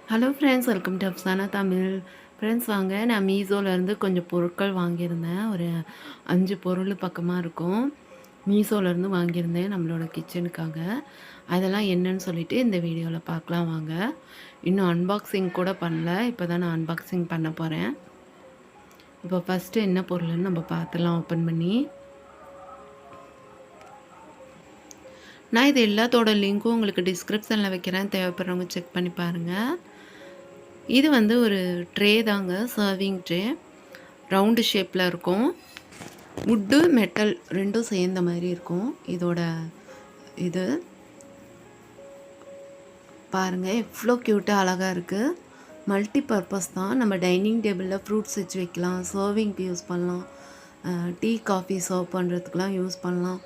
Hello friends, welcome to Afsana Tamil. Friends வாங்க, நான் மீஷோலேருந்து கொஞ்சம் பொருட்கள் வாங்கியிருந்தேன். ஒரு 5 பொருள் பக்கமாக இருக்கும். மீஷோலேருந்து வாங்கியிருந்தேன் நம்மளோட கிச்சனுக்காக. அதெல்லாம் என்னன்னு சொல்லிட்டு இந்த வீடியோவில் பார்க்கலாம் வாங்க. இன்னும் அன்பாக்சிங் கூட பண்ணல. இப்போ தான் நான் அன்பாக்சிங் பண்ண போகிறேன். இப்போ ஃபஸ்ட்டு என்ன பொருள்னு நம்ம பார்த்துலாம் ஓப்பன் பண்ணி. நான் இது எல்லாத்தோட லிங்க்கும் உங்களுக்கு டிஸ்கிரிப்ஷனில் வைக்கிறேன். தேவைப்படுறவங்க செக் பண்ணி பாருங்கள். இது வந்து ஒரு ட்ரே தாங்க, சர்விங் ட்ரே. ரவுண்டு ஷேப்பில் இருக்கும். வுட்டு மெட்டல் ரெண்டும் சேர்ந்த மாதிரி இருக்கும். இதோட இது பாருங்கள், எவ்வளோ க்யூட்டாக அழகாக இருக்குது. மல்டி பர்பஸ் தான். நம்ம டைனிங் டேபிளில் ஃப்ரூட்ஸ் வச்சு வைக்கலாம், சர்விங்க்கு யூஸ் பண்ணலாம், டீ காஃபி சர்வ் பண்ணுறதுக்கெலாம் யூஸ் பண்ணலாம்,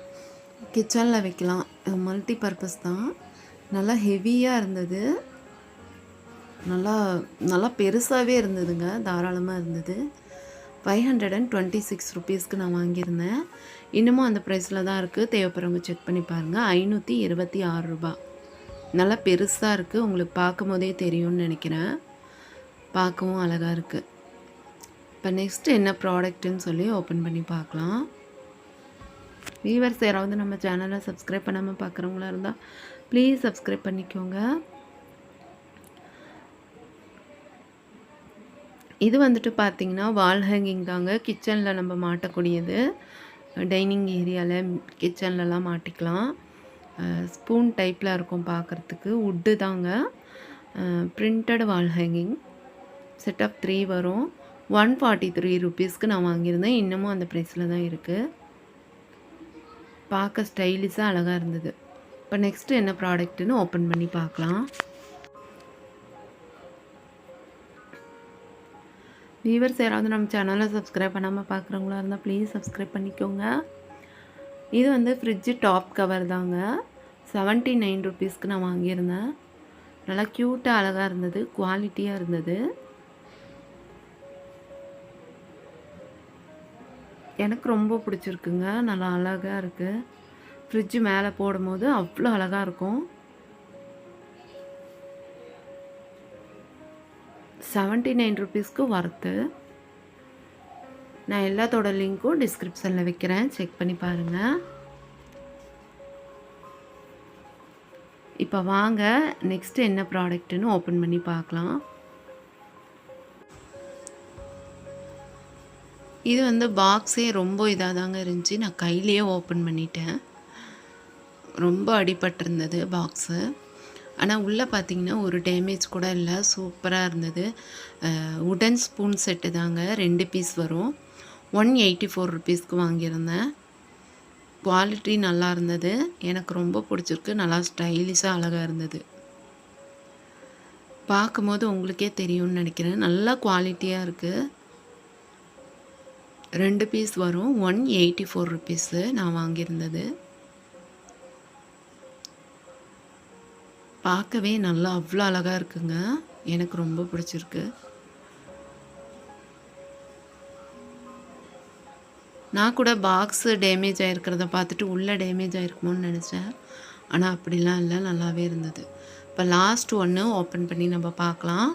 கிச்சனில் வைக்கலாம். மல்டி பர்பஸ் தான். நல்லா ஹெவியாக இருந்தது. நல்லா பெருசாகவே இருந்ததுங்க, தாராளமாக இருந்தது. 526 ருபீஸ்க்கு நான் வாங்கியிருந்தேன். இன்னமும் அந்த ப்ரைஸில் தான் இருக்குது. தேவைப்படுறவங்க செக் பண்ணி பாருங்கள். 526 ரூபா. நல்லா பெருசாக இருக்குது. உங்களுக்கு பார்க்கும் போதே தெரியும்னு நினைக்கிறேன். பார்க்கவும் அழகாக இருக்குது. இப்போ நெக்ஸ்ட்டு என்ன ப்ராடக்ட்டுன்னு சொல்லி ஓப்பன் பண்ணி பார்க்கலாம். வியூவர்ஸ் யாராவது நம்ம சேனலை சப்ஸ்கிரைப் பண்ணாமல் பார்க்குறவங்களா இருந்தால் ப்ளீஸ் சப்ஸ்கிரைப் பண்ணிக்கோங்க. இது வந்துட்டு பார்த்திங்கன்னா வால் ஹேங்கிங் தாங்க. கிச்சனில் நம்ம மாட்டக்கூடியது. டைனிங் ஏரியாவில் கிச்சன்லலாம் மாட்டிக்கலாம். ஸ்பூன் டைப்பில் இருக்கும் பார்க்குறதுக்கு. வுட்டு தாங்க. Printed wall hanging. Set of 3 வரும். 143 ருபீஸ்க்கு நான் வாங்கியிருந்தேன். இன்னமும் அந்த ப்ரைஸில் தான் இருக்குது. பார்க்க ஸ்டைலிஷாக அழகாக இருந்தது. இப்போ நெக்ஸ்ட்டு என்ன ப்ராடக்ட்டுன்னு ஓப்பன் பண்ணி பார்க்கலாம். வியூவர்ஸ் யாராவது நம்ம சேனலை சப்ஸ்கிரைப் பண்ணாமல் பார்க்குறவங்களா இருந்தால் ப்ளீஸ் சப்ஸ்கிரைப் பண்ணிக்கோங்க. இது வந்து ஃப்ரிட்ஜு டாப் கவர் தாங்க. 79 ருபீஸ்க்கு நான் வாங்கியிருந்தேன். நல்லா க்யூட்டாக அழகாக இருந்தது. குவாலிட்டியாக இருந்தது. எனக்கு ரொம்ப பிடிச்சிருக்குங்க. நல்லா அழகாக இருக்குது. ஃப்ரிட்ஜு மேலே போடும்போது அவ்வளோ அழகாக இருக்கும். 79 ருபீஸ்க்கு ஒர்த்து. நான் எல்லாத்தோட லிங்க்கும் டிஸ்கிரிப்ஷனில் வைக்கிறேன். செக் பண்ணி பாருங்கள். இப்போ வாங்க நெக்ஸ்ட்டு என்ன ப்ராடக்ட்டுன்னு ஓப்பன் பண்ணி பார்க்கலாம். இது வந்து பாக்ஸே ரொம்ப இதாக தாங்க இருந்துச்சு. நான் கையிலேயே ஓப்பன் பண்ணிட்டேன். ரொம்ப அடிபட்டிருந்தது பாக்ஸு. ஆனால் உள்ளே பார்த்திங்கன்னா ஒரு டேமேஜ் கூட இல்லை. சூப்பராக இருந்தது. உடன் ஸ்பூன் செட்டு தாங்க. 2 பீஸ் வரும். 184 ருபீஸ்க்கு வாங்கியிருந்தேன். குவாலிட்டி நல்லா இருந்தது. எனக்கு ரொம்ப பிடிச்சிருக்கு. நல்லா ஸ்டைலிஷாக அழகாக இருந்தது. பார்க்கும்போது உங்களுக்கே தெரியும்னு நினைக்கிறேன். நல்லா குவாலிட்டியாக இருக்குது. 2 பீஸ் வரும். 184 ருபீஸு நான் வாங்கியிருந்தது. பார்க்கவே நல்லா அவ்வளோ அழகாக இருக்குங்க. எனக்கு ரொம்ப பிடிச்சிருக்கு. நான் கூட பாக்ஸு டேமேஜ் ஆகிருக்கிறத பார்த்துட்டு உள்ளே டேமேஜ் ஆகிருக்குமோன்னு நினச்சேன். ஆனால் அப்படிலாம் இல்லை, நல்லாவே இருந்தது. இப்போ லாஸ்ட் ஒன்று ஓப்பன் பண்ணி நம்ம பார்க்கலாம்.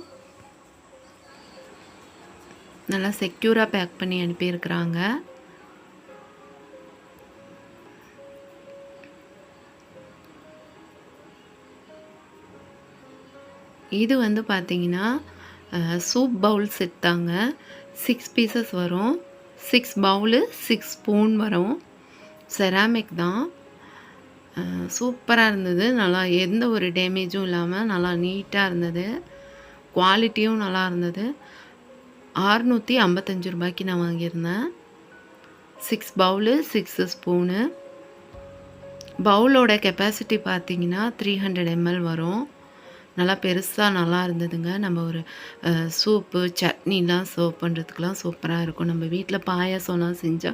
நல்லா செக்யூராக பேக் பண்ணி அனுப்பியிருக்கிறாங்க. இது வந்து பார்த்திங்கன்னா சூப் பவுல் செட் தாங்க. 6 பீசஸ் வரும். 6 பவுலு, 6 ஸ்பூன் வரும். செராமிக் தான். சூப்பராக இருந்தது. நல்லா எந்த ஒரு டேமேஜும் இல்லாமல் நல்லா நீட்டாக இருந்தது. குவாலிட்டியும் நல்லா இருந்தது. 655 ரூபாய்க்கு நான் வாங்கியிருந்தேன். 6 பவுலு, 6 ஸ்பூனு. பவுலோட கெப்பாசிட்டி பார்த்தீங்கன்னா 300 ml வரும். நல்லா பெருசா நல்லா இருந்ததுங்க. நம்ம ஒரு சூப்பு, சட்னிலாம் சர்வ் பண்ணுறதுக்குலாம் சூப்பரா இருக்கும். நம்ம வீட்ல பாயாசம்லாம் செஞ்சா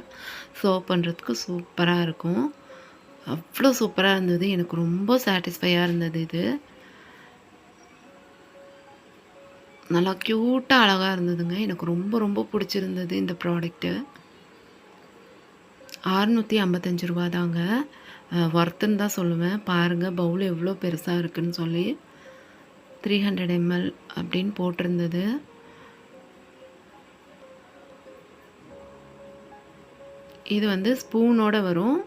சர்வ் பண்ணுறதுக்கு சூப்பரா இருக்கும். அவ்ளோ சூப்பரா இருந்தது. எனக்கு ரொம்ப சாட்டிஸ்ஃபையா இருந்தது இது. நல்லா க்யூட்டா அழகா இருந்ததுங்க. எனக்கு ரொம்ப ரொம்ப பிடிச்சிருந்தது இந்த ப்ராடக்ட்டு. ரூ. 655 தாங்க. ஒர்த்துன்னு தான் சொல்லுவேன். பாருங்க பவுல் எவ்வளோ பெருசா இருக்குன்னு சொல்லி. 300 ml அப்படின்னு போட்டிருந்தது. இது வந்து ஸ்பூனோட வரும்.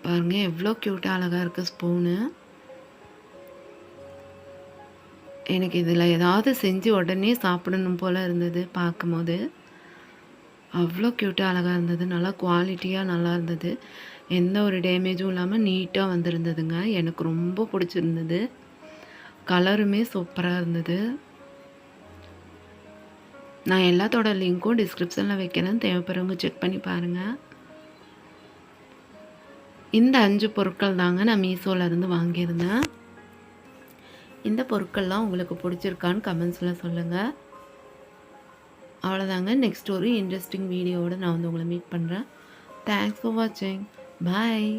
பாருங்க எவ்வளோ க்யூட்டா அழகா இருக்கு ஸ்பூனு. எனக்கு இதில் ஏதாவது செஞ்சு உடனே சாப்பிடணும் போல இருந்தது பார்க்கும்போது. அவ்வளோ க்யூட்டா அழகா இருந்தது. நல்லா குவாலிட்டியா நல்லா இருந்தது. எந்த ஒரு டேமேஜும் இல்லாம நீட்டா வந்திருந்ததுங்க. எனக்கு ரொம்ப பிடிச்சிருந்தது. கலருமே சூப்பரா இருந்தது. நான் எல்லாத்தோட லிங்க்கும் டிஸ்கிரிப்ஷன்ல வைக்கிறேன். தேவைப்படுறவங்க செக் பண்ணி பாருங்க. இந்த 5 பொருட்கள் தாங்க நான் மீஷோலேருந்து வாங்கியிருந்தேன். இந்த பொருட்கள்லாம் உங்களுக்கு பிடிச்சிருக்கான்னு கமெண்ட்ஸில் சொல்லுங்கள். அவ்வளோதாங்க. நெக்ஸ்ட் ஒரு இன்ட்ரெஸ்டிங் வீடியோவோட நான் வந்து உங்களை மீட் பண்ணுறேன். தேங்க்ஸ் ஃபார் வாட்சிங். பாய்.